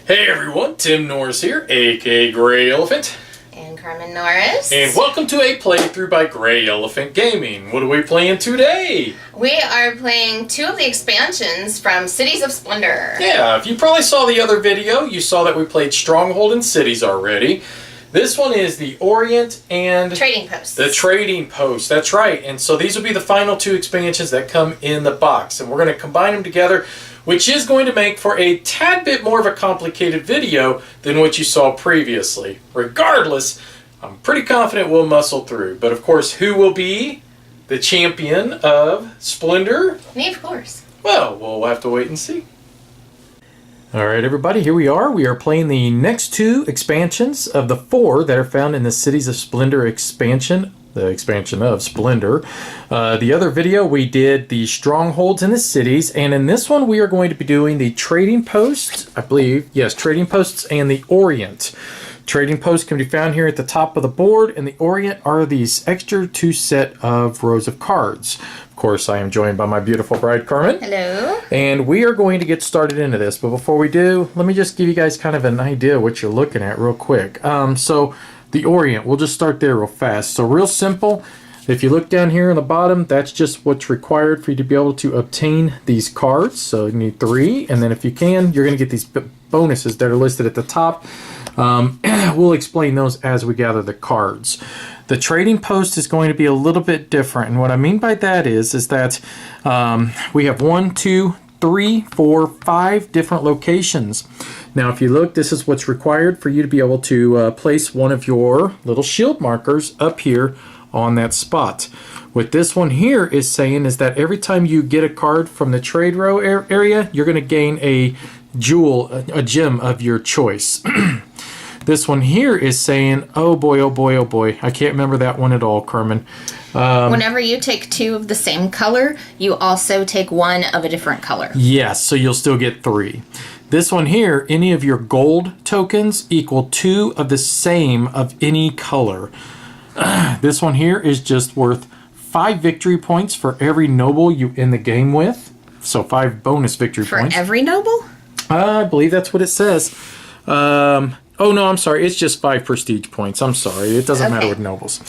Hey everyone, Tim Norris here, aka GreyElephant. And Carmen Norris. And welcome to a playthrough by GreyElephant Gaming. What are we playing today? We are playing two of the expansions from Cities of Splendor. Yeah, if you probably saw the other video, you saw that we played Stronghold and Cities already. This one is the Orient and... Trading Posts. The Trading Post, that's right. And so these will be the final two expansions that come in the box. And we're going to combine them together, which is going to make for a tad bit more of a complicated video than what you saw previously. Regardless, I'm pretty confident we'll muscle through. But of course, who will be the champion of Splendor? Me, of course. Well, we'll have to wait and see. Alright everybody, here we are. We are playing the next two expansions of the four that are found in the Cities of Splendor expansion. The expansion of Splendor. The other video we did the strongholds in the cities, and in this one we are going to be doing the trading posts, I believe. Yes, trading posts and the Orient. Trading posts can be found here at the top of the board, and the Orient are these extra two set of rows of cards. Of course, I am joined by my beautiful bride, Carmen. Hello. And we are going to get started into this, but before we do, let me just give you guys kind of an idea of what you're looking at real quick. So the Orient, we'll just start there real fast. So real simple, if you look down here on the bottom, that's just what's required for you to be able to obtain these cards. So you need 3, and then if you can, you're going to get these bonuses that are listed at the top. We'll explain those as we gather the cards. The trading post is going to be a little bit different, and what I mean by that is that we have 1, 2, 3, 4, 5 different locations. Now if you look, this is what's required for you to be able to place one of your little shield markers up here on that spot. What this one here is saying is that every time you get a card from the trade row area, you're going to gain a jewel, a gem of your choice. This one here is saying, oh boy, oh boy, oh boy. I can't remember that one at all, Carmen. Whenever you take 2 of the same color, you also take 1 of a different color. Yes, so you'll still get 3. This one here, any of your gold tokens equal 2 of the same of any color. This one here is just worth 5 victory points for every noble you end the game with. So 5 bonus victory points. For every noble? I believe that's what it says. Oh no, I'm sorry. It's just 5 prestige points. I'm sorry. It doesn't matter with nobles.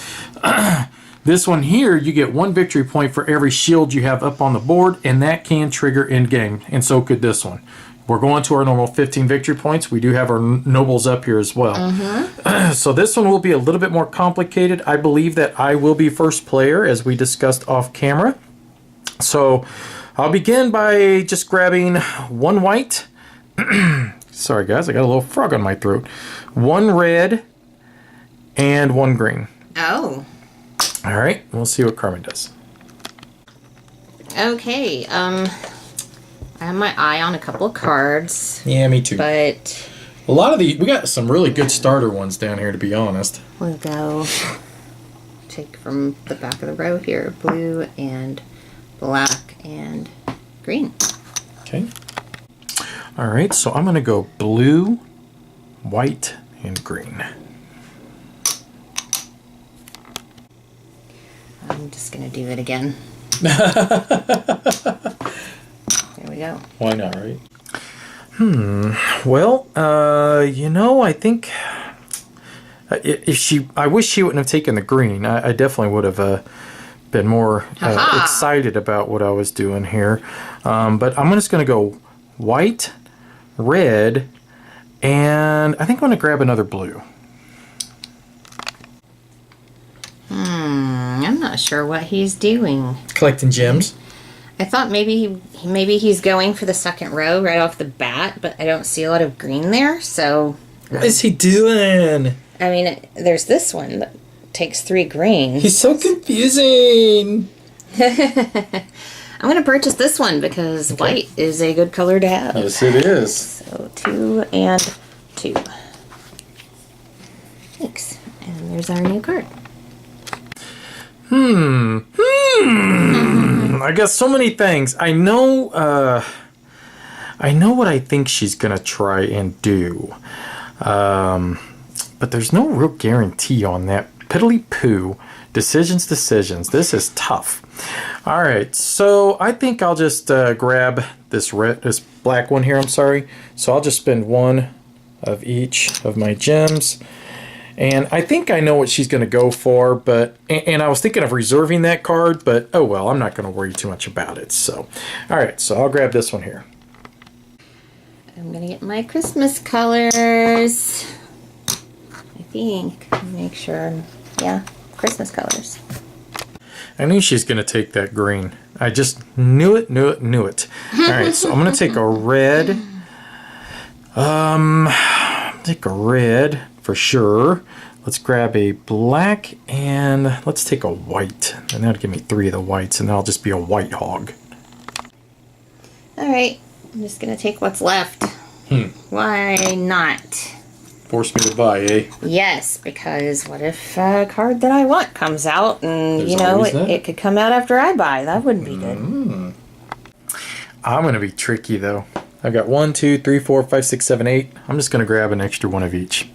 This one here, you get 1 victory point for every shield you have up on the board, and that can trigger end game, and so could this one. We're going to our normal 15 victory points. We do have our nobles up here as well. So this one will be a little bit more complicated. I believe that I will be first player, as we discussed off camera. So I'll begin by just grabbing 1 white. Sorry guys, I got a little frog on my throat. 1 red and 1 green. Oh. All right, we'll see what Carmen does. Okay, I have my eye on a couple of cards. Yeah, me too. But a lot of these, we got some really good starter ones down here, to be honest. we'll go take from the back of the row here, blue and black and green. Okay. All right, so I'm going to go blue, white, and green. I'm just going to do it again. There we go. Why not, right? Well, you know, I think I wish she wouldn't have taken the green. I definitely would have been more excited about what I was doing here. But I'm just going to go white, red, and I think I'm going to grab another blue. I'm not sure what he's doing. Collecting gems. I thought maybe he's going for the second row right off the bat, but I don't see a lot of green there, so... What is he doing? I mean, there's this one that takes 3 greens. He's so confusing. I'm going to purchase this one because white is a good color to have. Yes, it is. So 2 and 2. Thanks. And there's our new card. I got so many things. I know what I think she's gonna try and do. But there's no real guarantee on that. Piddly poo. Decisions. This is tough. All right, so I think I'll just grab this black one here. I'm sorry. So I'll just spend 1, of each of my gems. And I think I know what she's going to go for, but and I was thinking of reserving that card, but oh well, I'm not going to worry too much about it. So, all right, so I'll grab this one here. I'm going to get my Christmas colors. I think. Make sure. Yeah, Christmas colors. I knew she's going to take that green. I just knew it. All right, so I'm going to take a red. Take a red for sure. Let's grab a black and let's take a white. And that'll give me 3 of the whites, and then I'll just be a white hog. All right, I'm just going to take what's left. Why not? Force me to buy, eh? Yes, because what if a card that I want comes out and, There's you know, always that. it could come out after I buy. That wouldn't be good. I'm going to be tricky, though. I've got 1, 2, 3, 4, 5, 6, 7, 8. I'm just going to grab an extra one of each.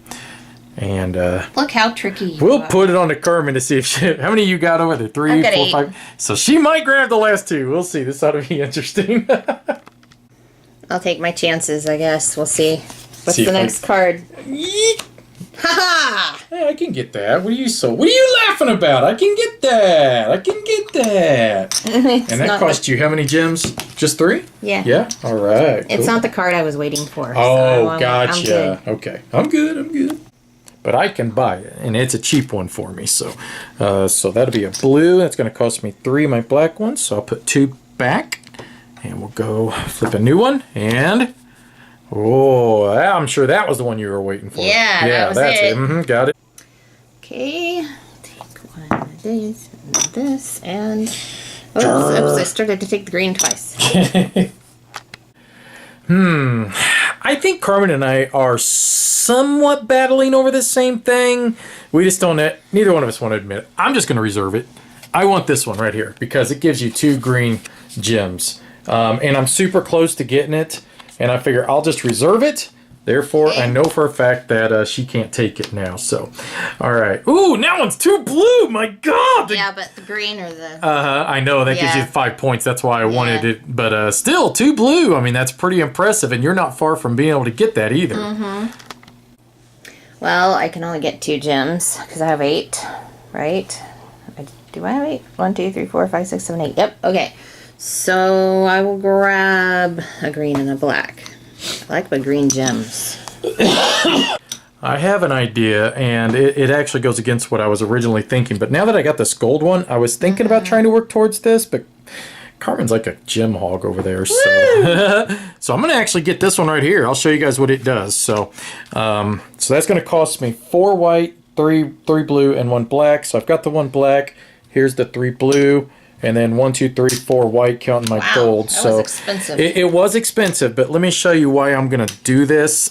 And look how tricky you we'll are. put it on to Carmen to see if she... How many you got over there? 3, I've got 4, 8. 5... So she might grab the last 2. We'll see. This ought to be interesting. I'll take my chances, I guess. We'll see. What's See the if I- next card? Yeet. Ha Hey, I can get that. What are you laughing about? I can get that. ha! And that cost you how many gems? Just 3? Yeah. Yeah? All right. It's cool. not the card I was waiting for. Oh, I'm gotcha. good. Okay. I'm good. But I can buy it, and it's a cheap one for me. So so that'll be a blue. That's going to cost me 3 of my black ones. So I'll put 2 back, and we'll go flip a new one. And, oh, I'm sure that was the one you were waiting for. Yeah, that was that's it. Mm-hmm, got it. Okay. Take one of these and this, and... Oops, I started to take the green twice. I think Carmen and I are somewhat battling over the same thing. We just don't, neither one of us want to admit it. I'm just going to reserve it. I want this one right here because it gives you 2 green gems. And I'm super close to getting it. And I figure I'll just reserve it. Therefore, I know for a fact that she can't take it now. So, all right. Ooh, now one's 2 blue. My God. Yeah, but the green or the... I know that gives you 5 points. That's why I wanted it. But still, 2 blue. I mean, that's pretty impressive. And you're not far from being able to get that either. Well, I can only get 2 gems because I have 8, right? Do I have 8? 1, 2, 3, 4, 5, 6, 7, 8. Yep, okay. So I will grab a green and a black. I like my green gems. I have an idea, and it actually goes against what I was originally thinking. But now that I got this gold one, I was thinking about trying to work towards this, but Carmen's like a gem hog over there. So, so I'm going to actually get this one right here. I'll show you guys what it does. So, so that's going to cost me 4 white, 3 blue, and 1 black. So I've got the 1 black. Here's the 3 blue. And then 1, 2, 3, 4 white, counting my gold. That was expensive. It was expensive, but let me show you why I'm going to do this.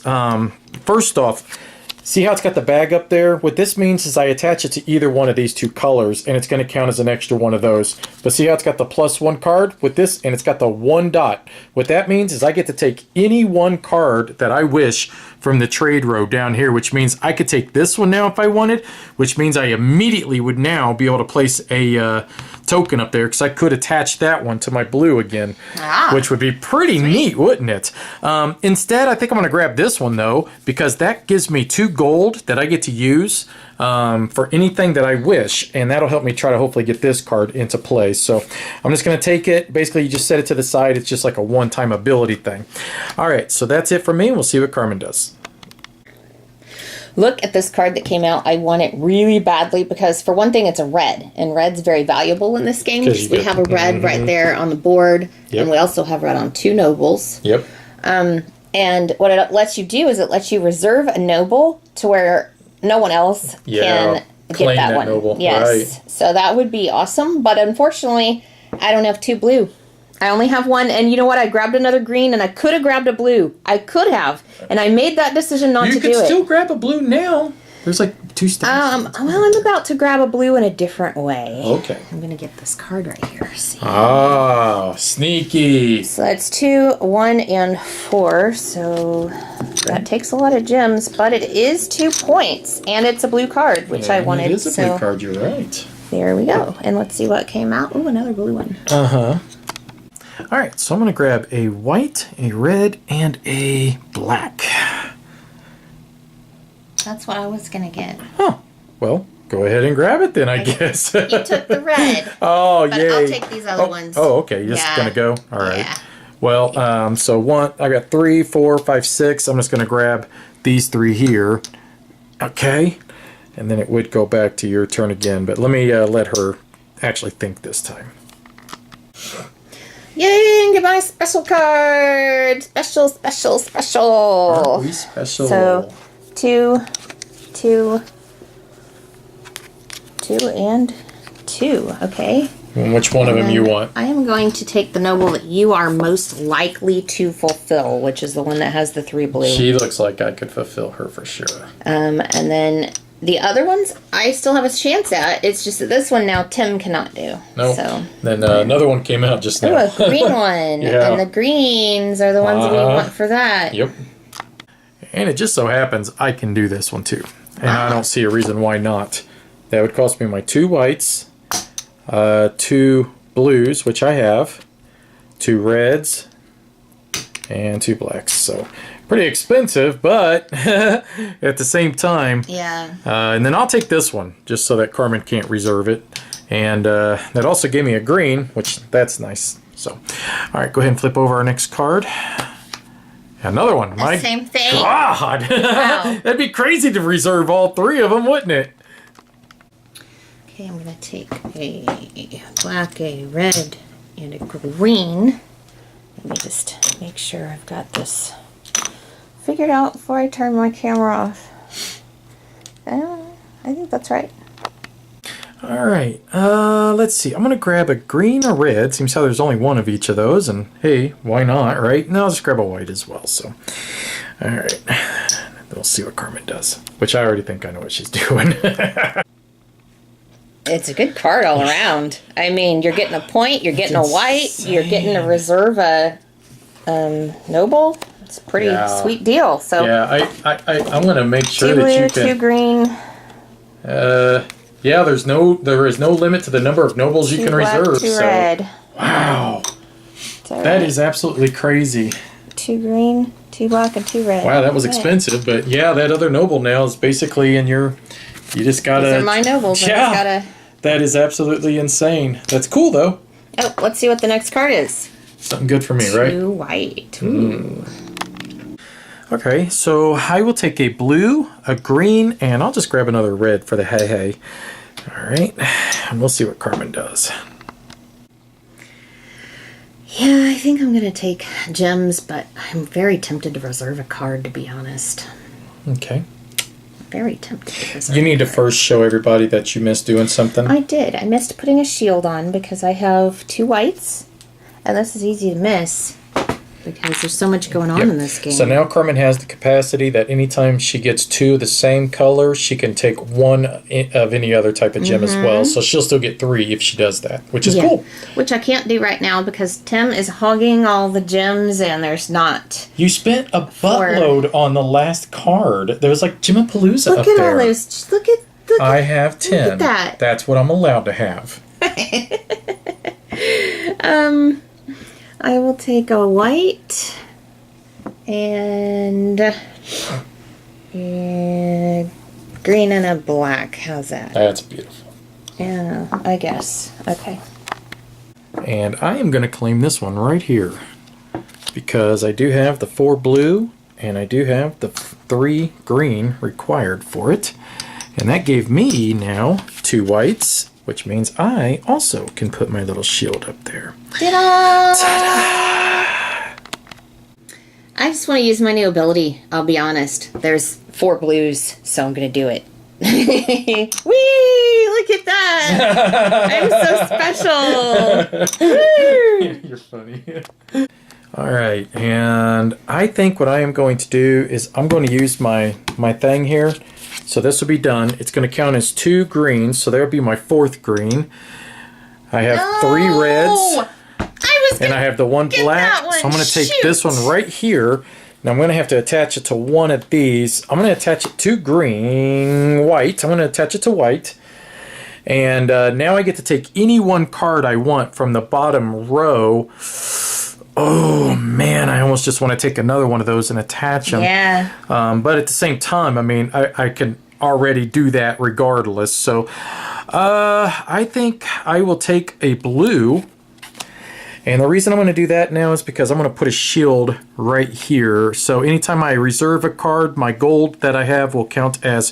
First off, see how it's got the bag up there? What this means is I attach it to either one of these 2 colors, and it's going to count as an extra one of those. But see how it's got the +1 card with this, and it's got the 1 dot. What that means is I get to take any one card that I wish from the trade row down here, which means I could take this one now if I wanted, which means I immediately would now be able to place a token up there because I could attach that one to my blue again, which would be pretty neat, wouldn't it? Instead, I think I'm going to grab this one, though, because that gives me 2 gold that I get to use for anything that I wish, and that'll help me try to hopefully get this card into play. So I'm just going to take it. Basically, you just set it to the side. It's just like a one-time ability thing. All right, so that's it for me. We'll see what Carmen does. Look at this card that came out. I want it really badly because, for one thing, it's a red, and red's very valuable in this game. We have a red right there on the board, and we also have red on 2 nobles. Yep. And what it lets you do is it lets you reserve a noble to where no one else can get that one. Noble. Yes. Right. So that would be awesome, but unfortunately, I don't have 2 blue. I only have 1, and you know what? I grabbed another green, and I could have grabbed a blue. I could have, and I made that decision not to do it. You could still grab a blue now. There's like 2 steps. Well, I'm about to grab a blue in a different way. Okay. I'm going to get this card right here. See? Ah, sneaky. So that's 2, 1, and 4. So that takes a lot of gems, but it is 2 points, and it's a blue card, which I wanted. It is a blue card, you're right. There we go. And let's see what came out. Ooh, another blue one. Uh-huh. All right, so I'm going to grab a white, a red, and a black. That's what I was gonna get. Huh. Well, go ahead and grab it then, I guess. You took the red. Oh, but yay. I'll take these other ones. Oh, okay. You're just gonna go? All right. Yeah. Well, so I got 3, 4, 5, 6. I'm just gonna grab these 3 here. Okay. And then it would go back to your turn again, but let me let her actually think this time. Yay, get my special card! Special, special, special! Aren't we special? So, 2, 2, 2, and 2. Okay. And which one of them you want? I am going to take the noble that you are most likely to fulfill, which is the one that has the 3 blue. She looks like I could fulfill her for sure. And then the other ones, I still have a chance at. It's just that this one now Tim cannot do. Nope. So. Then another one came out just now. Oh, a green one. Yeah. And the greens are the ones we want for that. Yep. And it just so happens I can do this one too. And I don't see a reason why not. That would cost me my 2 whites, 2 blues, which I have, 2 reds, and 2 blacks. So pretty expensive, but at the same time. Yeah. And then I'll take this one just so that Carmen can't reserve it. And that also gave me a green, which that's nice. So, all right, go ahead and flip over our next card. Another one. The same thing. God, Wow. that'd be crazy to reserve all 3 of them, wouldn't it? Okay, I'm going to take a black, a red, and a green. Let me just make sure I've got this figured out before I turn my camera off. I think that's right. All right, let's see. I'm going to grab a green or red. Seems how there's only one of each of those, and hey, why not, right? Now I'll just grab a white as well, so. All right, we'll see what Carmen does, which I already think I know what she's doing. It's a good card all around. I mean, you're getting a point, you're getting a white, you're getting a reserve a noble. It's a pretty sweet deal. So yeah, I'm going to make sure 2 that blue, you can. 2 green. Yeah, there is no limit to the number of nobles you can black, reserve. 2 So red. wow, So that is absolutely crazy. 2 green, 2 black, and 2 red. Wow, that was Okay. expensive, but yeah, that other noble now is basically in your. You just gotta. These are my nobles. I just gotta. That is absolutely insane. That's cool though. Oh, let's see what the next card is. Something good for me, right? 2 white. Ooh. Okay, so I will take a blue, a green, and I'll just grab another red for the hey. All right, and we'll see what Carmen does. Yeah, I think I'm going to take gems, but I'm very tempted to reserve a card, to be honest. Okay. Very tempted to reserve You need to a card. first show everybody that you missed doing something. I did. I missed putting a shield on because I have 2 whites, and this is easy to miss because there's so much going on in this game. So now Carmen has the capacity that anytime she gets 2 of the same color, she can take 1 of any other type of gem as well. So she'll still get 3 if she does that, which is cool. Which I can't do right now because Tim is hogging all the gems and there's not. You spent a buttload on the last card. There was like Gemapalooza up Look at there. all those. Look I have 10. at that. That's what I'm allowed to have. I will take a white and green and a black. How's that? That's beautiful. Yeah, I guess. Okay. And I am going to claim this one right here because I do have the 4 blue and I do have the 3 green required for it. And that gave me now 2 whites, which means I also can put my little shield up there. Ta-da! Ta-da! I just want to use my new ability, I'll be honest. There's 4 blues, so I'm going to do it. Whee! Look at that! I'm so special! You're funny. All right, and I think what I am going to do is I'm going to use my thing here. So this will be done. It's going to count as 2 greens, so there'll be my 4th green. I have 3 reds, and I have the 1 black. So I'm going to take this one right here. Now I'm going to have to attach it to one of these. I'm going to attach it to white. I'm going to attach it to white. And now I get to take any one card I want from the bottom row. Oh man, I almost just want to take another one of those and attach them. Yeah. But at the same time, I mean, I can already do that regardless. So I think I will take a blue. And the reason I'm going to do that now is because I'm going to put a shield right here. So anytime I reserve a card, my gold that I have will count as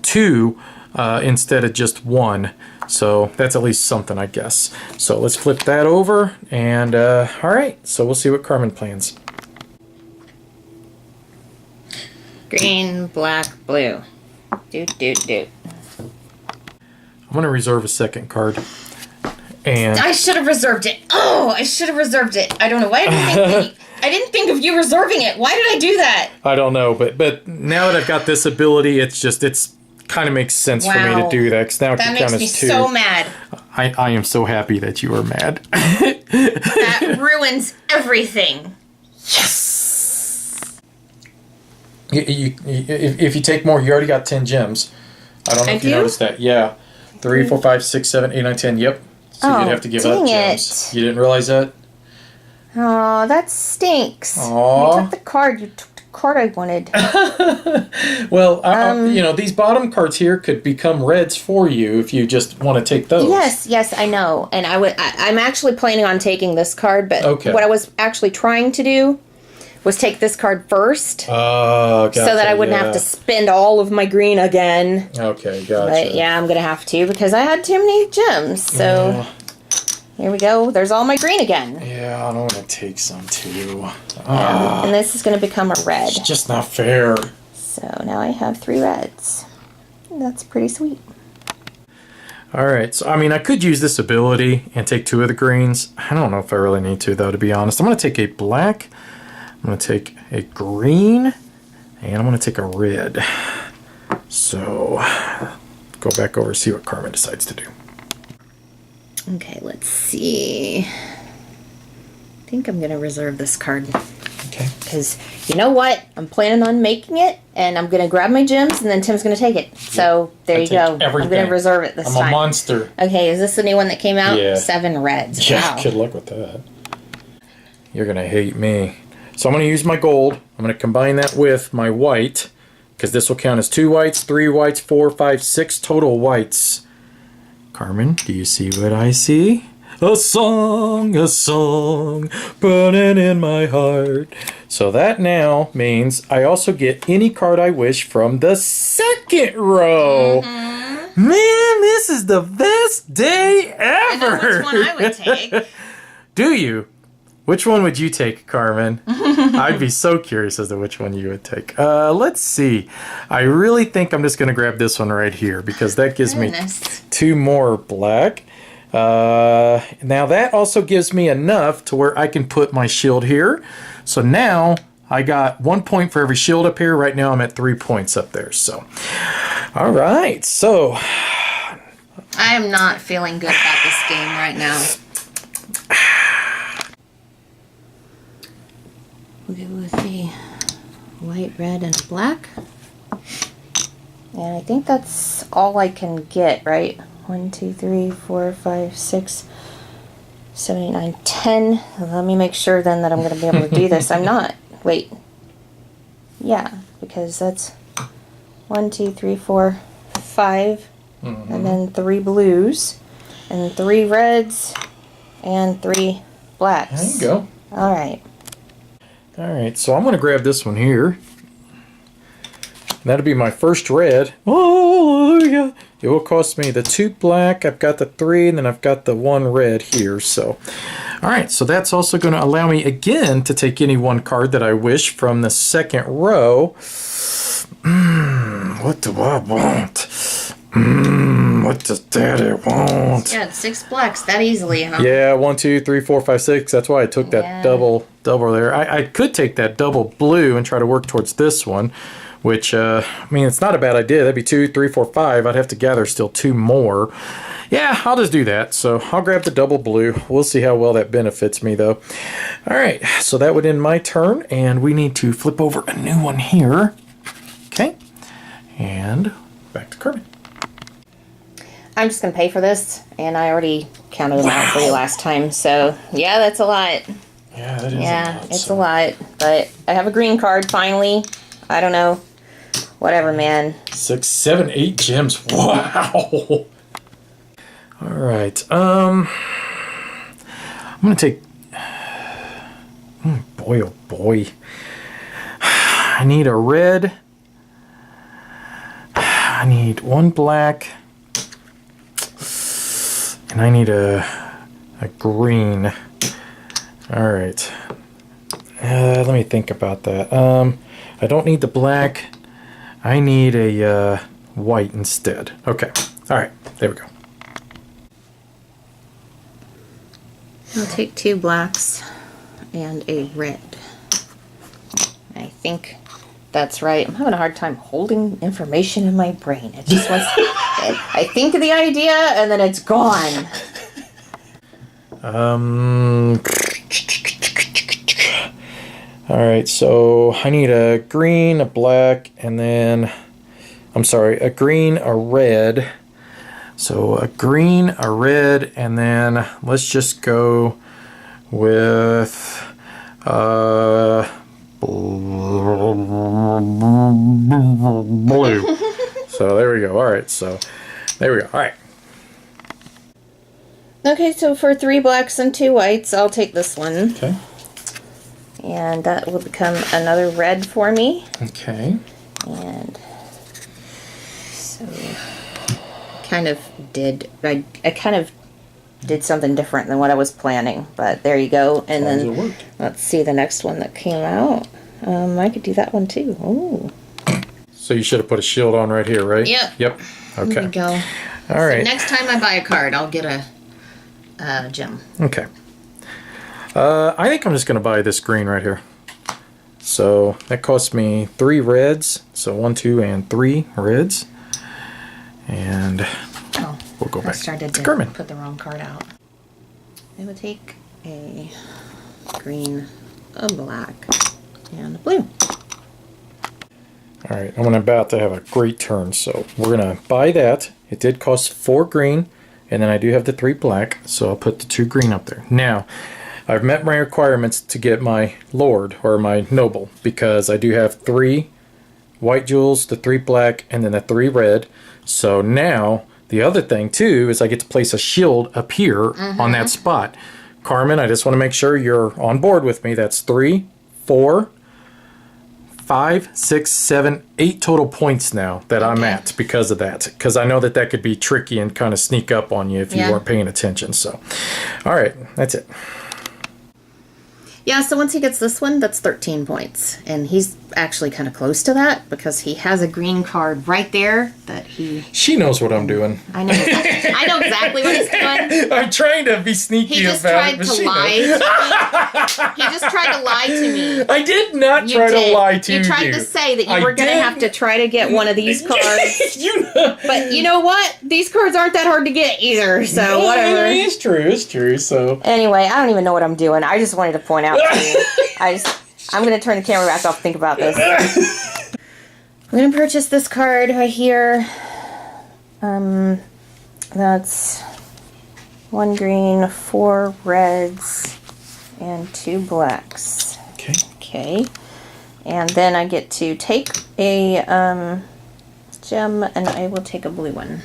2 instead of just 1. So that's at least something, I guess. So let's flip that over. And all right, so we'll see what Carmen plans. Green, black, blue. Doot, doot, doot. I'm going to reserve a second card. And I should have reserved it. Oh, I should have reserved it. I don't know why I didn't think of you reserving it. Why did I do that? I don't know, but now that I've got this ability, it's kind of makes sense for me to do that. Because now it can count as 2. That makes me so mad. I am so happy that you are mad. That ruins everything. Yes. If you take more, you already got 10 gems. I don't know if you noticed that. Yeah, 3, 4, 5, 6, 7, 8, 9, 10. Yep. So you'd have to give up gems. You didn't realize that? Oh, that stinks. Aww. You took the card. You took the card I wanted. Well, you know, these bottom cards here could become reds for you if you just want to take those. Yes, I know. And I'm actually planning on taking this card, but what I was actually trying to do was take this card first. Gotcha, so that I wouldn't have to spend all of my green again. Okay, gotcha. But yeah, I'm going to have to because I had too many gems. So here we go. There's all my green again. Yeah, I don't want to take some too. And this is going to become a red. It's just not fair. So now I have 3 reds. That's pretty sweet. Alright, so I mean, I could use this ability and take 2 of the greens. I don't know if I really need to, though, to be honest. I'm going to take a black. I'm going to take a green, and I'm going to take a red. So, go back over and see what Carmen decides to do. Okay, let's see. I think I'm going to reserve this card. Okay. Because, you know what? I'm planning on making it, and I'm going to grab my gems, and then Tim's going to take it. So, there you go. Everything. I'm going to reserve it this time. I'm a monster. Okay, is this the new one that came out? Yeah. 7 reds. Yeah, wow. good luck with that. You're going to hate me. So I'm going to use my gold. I'm going to combine that with my white, because this will count as 2 whites, 3 whites, 4, 5, 6 total whites. Carmen, do you see what I see? A song burning in my heart. So that now means I also get any card I wish from the second row. Man, this is the best day ever. I know which one I would take. Do you? Which one would you take, Carmen? I'd be so curious as to which one you would take. Let's see. I really think I'm just going to grab this one right here because that gives me 2 more black. Now that also gives me enough to where I can put my shield here. So now I got 1 point for every shield up here. Right now I'm at 3 points up there. So, all right. So I am not feeling good about this game right now. We'll go with the white, red, and black. And I think that's all I can get, right? 1, 2, 3, 4, 5, 6, 7, 8, 9, 10. Let me make sure then that I'm going to be able to do this. I'm not. Wait. Yeah, because that's 1, 2, 3, 4, 5, and then 3 blues, and 3 reds, and 3 blacks. there you go. All right. All right, so I'm going to grab this one here. That'll be my first red. Oh, yeah. It will cost me the 2 black. I've got the 3, and then I've got the 1 red here. So, all right, so that's also going to allow me again to take any 1 card that I wish from the second row. What do I want? What does Daddy want? Yeah, it's 6 blacks that easily, huh? Yeah, 1, 2, 3, 4, 5, 6. That's why I took that double there. I could take that double blue and try to work towards this one, which, I mean, it's not a bad idea. That'd be 2, 3, 4, 5. I'd have to gather still 2 more. Yeah, I'll just do that. So I'll grab the double blue. We'll see how well that benefits me, though. All right, so that would end my turn, and we need to flip over a new one here. Okay, and back to Carmen. I'm just going to pay for this, and I already counted them out for you last time, so yeah, that's a lot. Yeah, that is Yeah, it's a lot. But I have a green card finally. I don't know. Whatever, man. 6, 7, 8 gems. Wow. All right. I'm gonna take. Boy, oh boy. I need a red. I need one black. And I need a green. All right. Let me think about that. I don't need the black. I need a white instead. Okay. All right. There we go. I'll take 2 blacks and a red. I think that's right. I'm having a hard time holding information in my brain. It just was. I think of the idea and then it's gone. All right, so I need a green, a black, and then, I'm sorry, a green, a red. So a green, a red, and then let's just go with blue. So there we go. All right, so there we go. All right. Okay, so for 3 blacks and 2 whites, I'll take this one. Okay. And that will become another red for me. Okay. And so kind of did I kind of did something different than what I was planning, but there you go. And then let's see the next one that came out. I could do that one too. Ooh. So you should have put a shield on right here, right? Yep. Yep. Okay. There we go. All right. So next time I buy a card, I'll get a gem. Okay. I think I'm just going to buy this green right here. So that cost me 3 reds. So 1, 2, and 3 reds. And we'll go back. I started to put the wrong card out. I would take a green, a black, and a blue. All right, I'm about to have a great turn. So we're going to buy that. It did cost 4 green. And then I do have the 3 black. So I'll put the 2 green up there. Now, I've met my requirements to get my Lord or my Noble because I do have 3 white jewels, the 3 black, and then the 3 red. So now the other thing too is I get to place a shield up here on that spot. Carmen, I just want to make sure you're on board with me. That's 3, 4, 5, 6, 7, 8 total points now that I'm at because of that. Because I know that that could be tricky and kind of sneak up on you if you weren't paying attention. So, all right, that's it. Yeah, so once he gets this one, that's 13 points. And he's actually kind of close to that because he has a green card right there that he... She knows what I'm doing. I know. I know exactly what he's doing. I'm trying to be sneaky about it. He just tried to lie to me. He just tried to lie to me. I did not try to lie to you. You tried to say that you were going to have to try to get one of these cards. But you know what? These cards aren't that hard to get either, so whatever. It's true, it's true, so... Anyway, I don't even know what I'm doing. I just wanted to point out to you. I'm going to turn the camera back off and think about this. I'm going to purchase this card right here. That's 1 green, 4 reds, and 2 blacks. Okay. Okay. And then I get to take a gem, and I will take a blue one.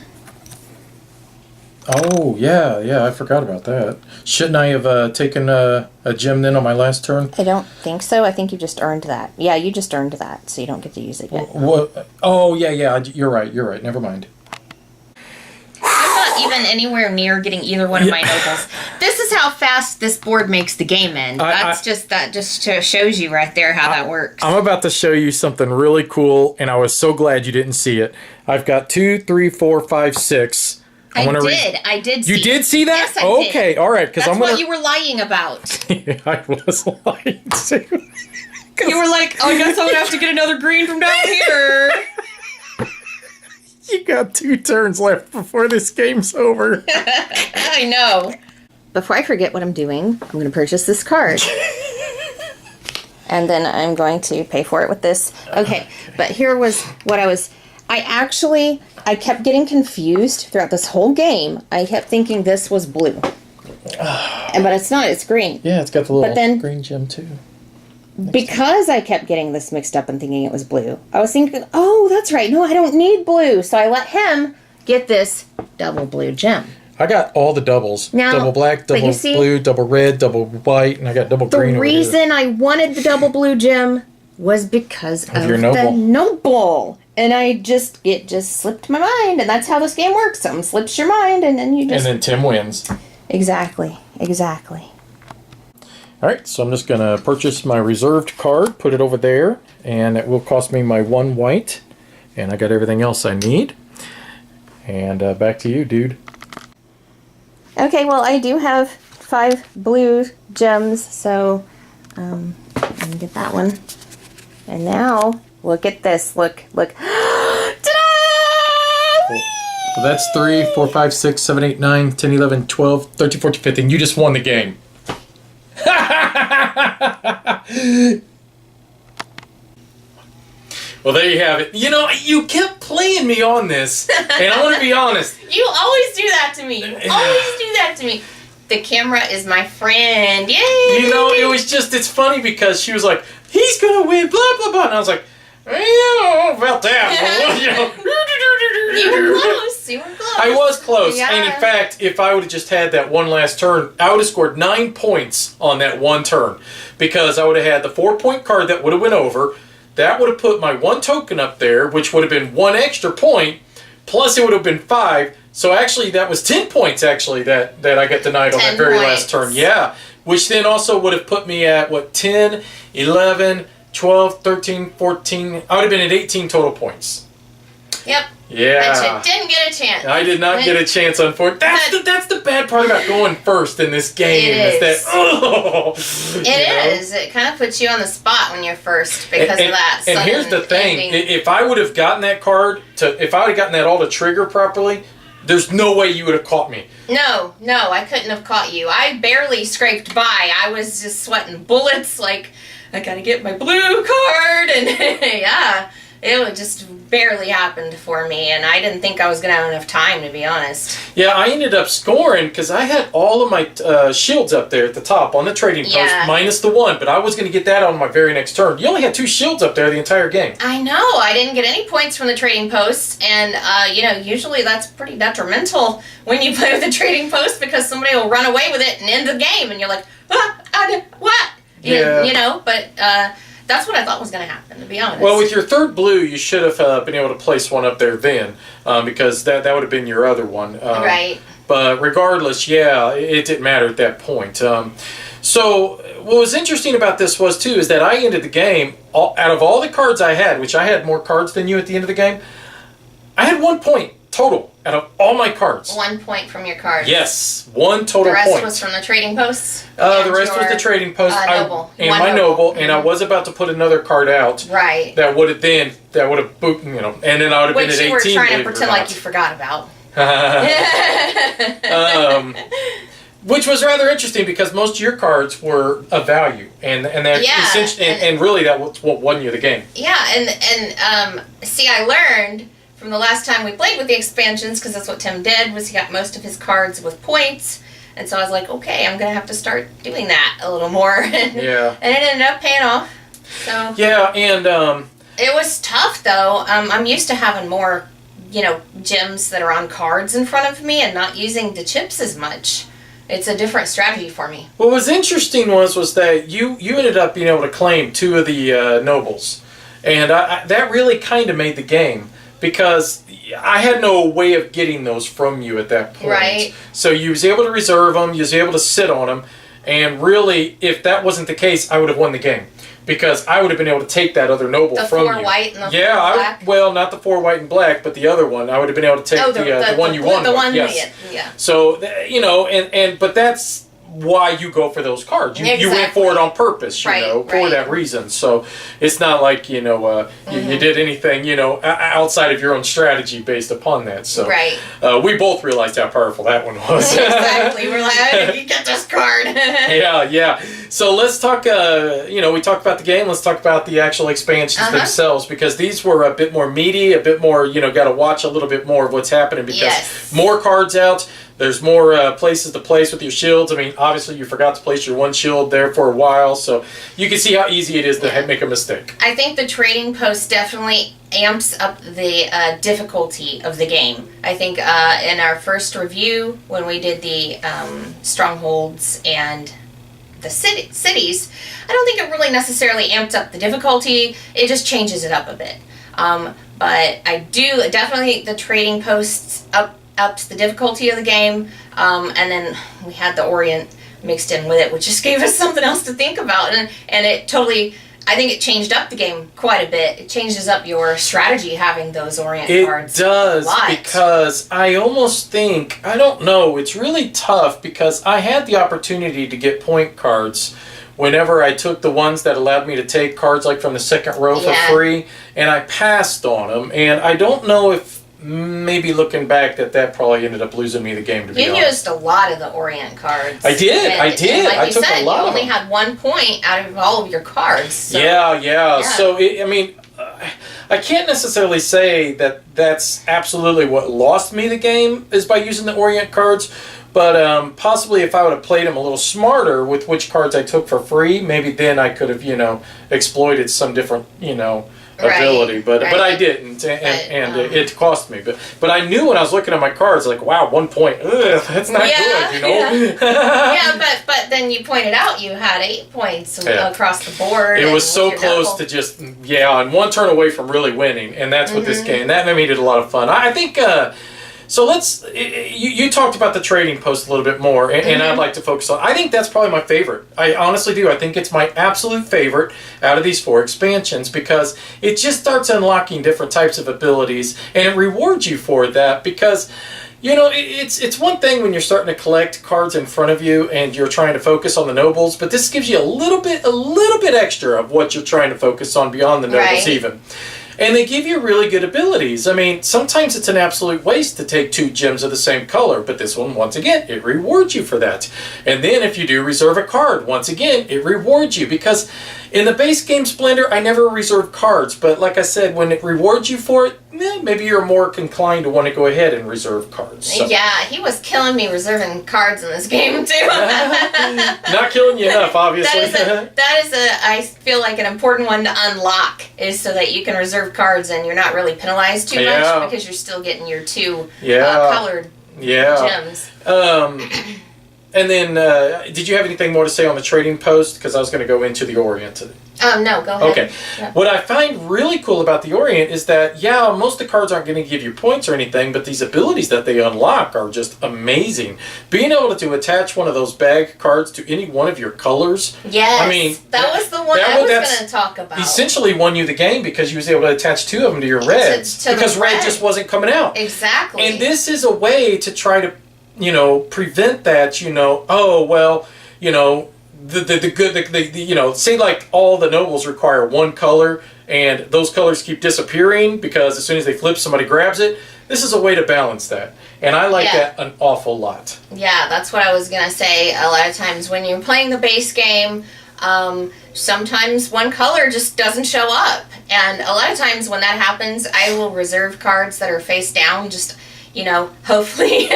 Oh, yeah, I forgot about that. Shouldn't I have taken a gem then on my last turn? I don't think so. I think you just earned that. Yeah, you just earned that, so you don't get to use it yet. What? Oh, yeah, you're right, never mind. I'm not even anywhere near getting either one of my nobles. This is how fast this board makes the game end. That just shows you right there how that works. I'm about to show you something really cool, and I was so glad you didn't see it. I've got 2, 3, 4, 5, 6... I did see. You did see that? Yes, I did. Okay, all right. That's what you were lying about. I was lying too. You were like, oh, I guess I'm going to have to get another green from down here. You got 2 turns left before this game's over. I know. Before I forget what I'm doing, I'm going to purchase this card. And then I'm going to pay for it with this. Okay, but here was what I kept getting confused throughout this whole game. I kept thinking this was blue. But it's not. It's green. Yeah, it's got the little But then- green gem too. Because I kept getting this mixed up and thinking it was blue, I was thinking, oh, that's right. No, I don't need blue. So I let him get this double blue gem. I got all the doubles. Now, double black, but double you see- blue, double red, double white, and I got double green The over here. reason I wanted the double blue gem was because of your the noble. noble. And it just slipped my mind. And that's how this game works. Something slips your mind and then you just... And then Tim wins. Exactly. All right, so I'm just going to purchase my reserved card, put it over there, and it will cost me my 1 white. And I got everything else I need. And back to you, dude. Okay, well, I do have 5 blue gems, so I can get that one. And now, look at this. Look. Ta-da! Well, that's 3, 4, 5, 6, 7, 8, 9, 10, 11, 12, 13, 14, 15. You just won the game. Well, there you have it. You know, you kept playing me on this, and I want to be honest. You always do that to me. You always do that to me. The camera is my friend. Yay! You know, it's funny because she was like, he's going to win, blah, blah, blah. And I was like, I don't know about that. You know. You were close. You were close. I was close. Yeah. And in fact, if I would have just had that one last turn, I would have scored 9 points on that one turn. Because I would have had the 4-point card that would have went over. That would have put my 1 token up there, which would have been 1 extra point. Plus it would have been 5. So actually that was 10 points actually that I got denied on that very last turn. Yeah. Which then also would have put me at, what, 10, 11, 12, 13, 14. I would have been at 18 total points. Yep. Yeah. But you didn't get a chance. I did not get a chance, unfortunately. That's the bad part about going first in this game. It is that, It is. It kind of puts you on the spot when you're first because of that. And here's the thing. Ending. If I would have gotten that card, if I would have gotten that all to trigger properly, there's no way you would have caught me. No, I couldn't have caught you. I barely scraped by. I was just sweating bullets like, I gotta get my blue card. And yeah, it just barely happened for me. And I didn't think I was gonna have enough time, to be honest. Yeah, I ended up scoring because I had all of my shields up there at the top on the trading post, minus the 1. But I was going to get that on my very next turn. You only had 2 shields up there the entire game. I know. I didn't get any points from the trading post. And, usually that's pretty detrimental when you play with the trading post because somebody will run away with it and end the game. And you're like, what? Yeah. But that's what I thought was going to happen, to be honest. Well, with your 3rd blue, you should have been able to place one up there then, because that would have been your other one. Right. But regardless, yeah, it didn't matter at that point. So what was interesting about this was, too, is that I ended the game, out of all the cards I had, which I had more cards than you at the end of the game, I had 1 point total out of all my cards. 1 point from your cards. Yes, 1 total point. The rest was from the trading posts? The rest was the trading post. Noble. And my noble, and I was about to put another card out. Right. That would have booped, and then I would have been at 18. Which you were trying to pretend like you forgot about. Which was rather interesting because most of your cards were of value, and really that was what won you the game. Yeah, and see, I learned from the last time we played with the expansions, because that's what Tim did, was he got most of his cards with points, and so I was like, okay, I'm gonna have to start doing that a little more. Yeah. And it ended up paying off. So. Yeah, and it was tough though. I'm used to having more, gems that are on cards in front of me and not using the chips as much. It's a different strategy for me. What was interesting was that you ended up being able to claim 2 of the nobles, and that really kind of made the game because I had no way of getting those from you at that point. Right. So you was able to reserve them, you was able to sit on them, and really, if that wasn't the case, I would have won the game. Because I would have been able to take that other noble from you. The 4 white and the 4 black? Well, not the 4 white and black, but the other one. I would have been able to take the one you won. The one, yes. Yeah. So, but that's why you go for those cards. You went for it on purpose, for that reason. So it's not like, you did anything, outside of your own strategy based upon that. So we both realized how powerful that one was. Exactly. We're like, hey, you get this card. Yeah. So let's talk, we talked about the game. Let's talk about the actual expansions themselves, because these were a bit more meaty, a bit more, got to watch a little bit more of what's happening because more cards out. There's more places to place with your shields. I mean, obviously you forgot to place your one shield there for a while, so you can see how easy it is to make a mistake. I think the trading post definitely amps up the difficulty of the game. I think in our first review, when we did the strongholds and the cities, I don't think it really necessarily amped up the difficulty. It just changes it up a bit. But I do definitely think the trading posts ups the difficulty of the game. And then we had the Orient mixed in with it, which just gave us something else to think about. And it totally, I think it changed up the game quite a bit. It changes up your strategy having those Orient cards. It does, because I almost think, I don't know, it's really tough because I had the opportunity to get point cards whenever I took the ones that allowed me to take cards like from the second row for free, and I passed on them. And I don't know if maybe looking back that probably ended up losing me the game, to be honest. You used a lot of the Orient cards. I did. And like I took a lot you of them. only had 1 point out of all of your cards. So. Yeah. So, I mean, I can't necessarily say that that's absolutely what lost me the game is by using the Orient cards. But possibly if I would have played them a little smarter with which cards I took for free, maybe then I could have, exploited some different, ability. But I didn't, and it cost me. But I knew when I was looking at my cards, like, wow, 1 point, that's not good, but then you pointed out you had 8 points across the board. It was so close to just, and 1 turn away from really winning, and that's what this game, that made it a lot of fun. I think... So you talked about the trading post a little bit more, and I'd like to focus on, I think that's probably my favorite. I honestly do. I think it's my absolute favorite out of these 4 expansions because it just starts unlocking different types of abilities, and it rewards you for that because, it's one thing when you're starting to collect cards in front of you and you're trying to focus on the nobles, but this gives you a little bit extra of what you're trying to focus on beyond the nobles even. And they give you really good abilities. I mean, sometimes it's an absolute waste to take 2 gems of the same color, but this one, once again, it rewards you for that. And then if you do reserve a card, once again, it rewards you. Because in the base game Splendor, I never reserve cards, but like I said, when it rewards you for it, maybe you're more inclined to want to go ahead and reserve cards. So. Yeah, he was killing me reserving cards in this game, too. Not killing you enough, obviously. I feel like an important one to unlock is so that you can reserve cards and you're not really penalized too much because you're still getting your 2 colored gems. And then, did you have anything more to say on the trading post? Because I was going to go into the Orient. No, go ahead. Okay. Yeah. What I find really cool about the Orient is that, most of the cards aren't going to give you points or anything, but these abilities that they unlock are just amazing. Being able to attach one of those bag cards to any one of your colors. Yes. I mean, that was the one I was going to talk about. Essentially won you the game because you was able to attach 2 of them to your reds. Because red just wasn't coming out. Exactly. And this is a way to try to prevent that, say like all the nobles require 1 color and those colors keep disappearing because as soon as they flip, somebody grabs it. This is a way to balance that. And I like that an awful lot. Yeah, that's what I was going to say. A lot of times when you're playing the base game, sometimes 1 color just doesn't show up. And a lot of times when that happens, I will reserve cards that are face down, just... hopefully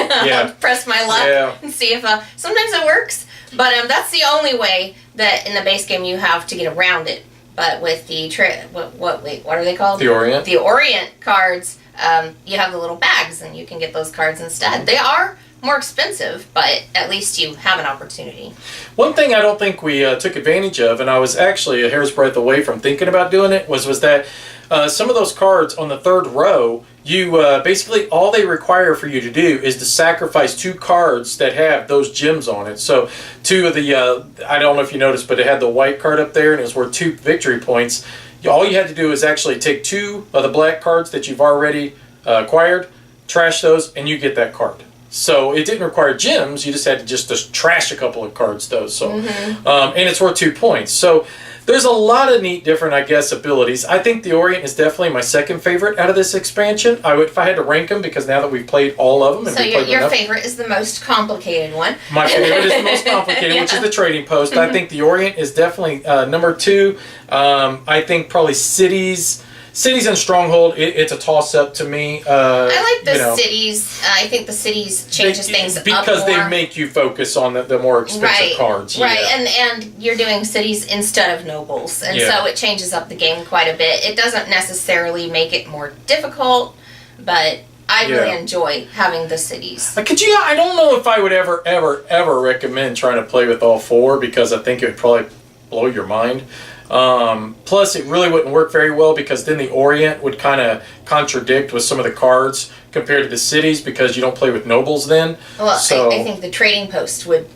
press my luck and see if sometimes it works, but that's the only way that in the base game you have to get around it. But with the what are they called? The Orient. The Orient cards, you have the little bags and you can get those cards instead. They are more expensive, but at least you have an opportunity. One thing I don't think we took advantage of, and I was actually a hair's breadth away from thinking about doing it, was that some of those cards on the 3rd row, you basically all they require for you to do is to sacrifice 2 cards that have those gems on it. So 2 of the, I don't know if you noticed, but it had the white card up there and it was worth 2 victory points. All you had to do is actually take 2 of the black cards that you've already acquired, trash those, and you get that card. So it didn't require gems, you just had to just trash a couple of cards though. So and it's worth 2 points. So there's a lot of neat different, I guess, abilities. I think the Orient is definitely my second favorite out of this expansion. If I had to rank them, because now that we've played all of them. And so your favorite is the most complicated one. My favorite is the most complicated, which is the trading post. I think the Orient is definitely number 2. I think probably cities Cities and Stronghold, it's a toss-up to me. I like the cities. I think the cities changes things up because more. they make you focus on the more expensive cards. Right, Yeah. and you're doing cities instead of nobles, and so it changes up the game quite a bit. It doesn't necessarily make it more difficult, but I really enjoy having the cities. I don't know if I would ever recommend trying to play with all 4 because I think it would probably blow your mind. Plus, it really wouldn't work very well because then the Orient would kind of contradict with some of the cards compared to the cities because you don't play with nobles then. Well, so, I think the trading post would.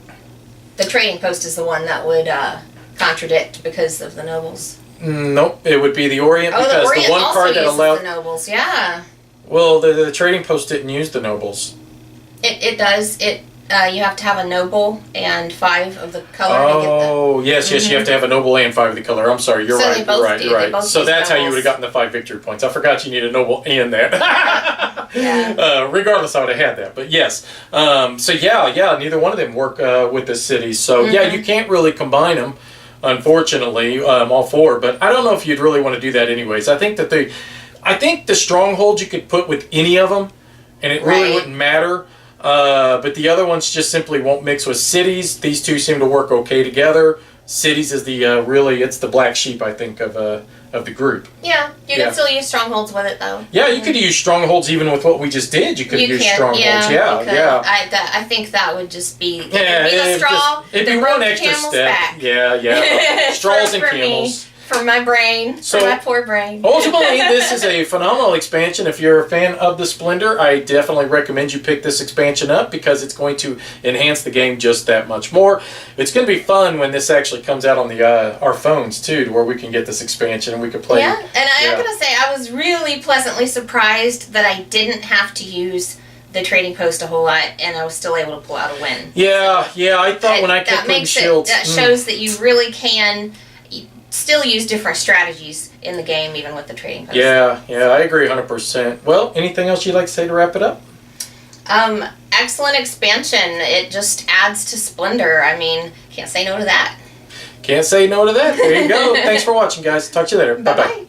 The trading post is the one that would contradict because of the nobles. Nope, it would be the Orient because the Orient one also card that uses allowed the nobles. Yeah. Well, the trading post didn't use the nobles. It does. You have to have a noble and 5 of the color to get the... Oh, yes, you have to have a noble and 5 of the color. I'm sorry, you're right. You're right. So that's how you would have gotten the 5 victory points. I forgot you need a noble and that. Regardless, I would have had that. But yes. So neither one of them work with the cities. So you can't really combine them, unfortunately, all 4. But I don't know if you'd really want to do that anyways. I think the strongholds you could put with any of them, and it really wouldn't matter. But the other ones just simply won't mix with cities. These two seem to work okay together. Cities is the it's the black sheep, I think, of the group. Yeah, you can still use strongholds with it though. Yeah, you could use strongholds even with what we just did. You could use strongholds. Yeah. I think that would just be the straw. It'd be one extra step. Back. Yeah. Straws and camels. For my brain, for my poor brain. Ultimately, this is a phenomenal expansion. If you're a fan of the Splendor, I definitely recommend you pick this expansion up because it's going to enhance the game just that much more. It's going to be fun when this actually comes out on the our phones too, to where we can get this expansion and we can play. Yeah, and I'm going to say I was really pleasantly surprised that I didn't have to use the trading post a whole lot, and I was still able to pull out a win. Yeah. I thought when I kept putting shields, that shows that you really can still use different strategies in the game, even with the trading post. Yeah, I agree 100%. Well, anything else you'd like to say to wrap it up? Excellent expansion. It just adds to Splendor. I mean, can't say no to that. Can't say no to that. There you go. Thanks for watching, guys. Talk to you later. Bye-bye.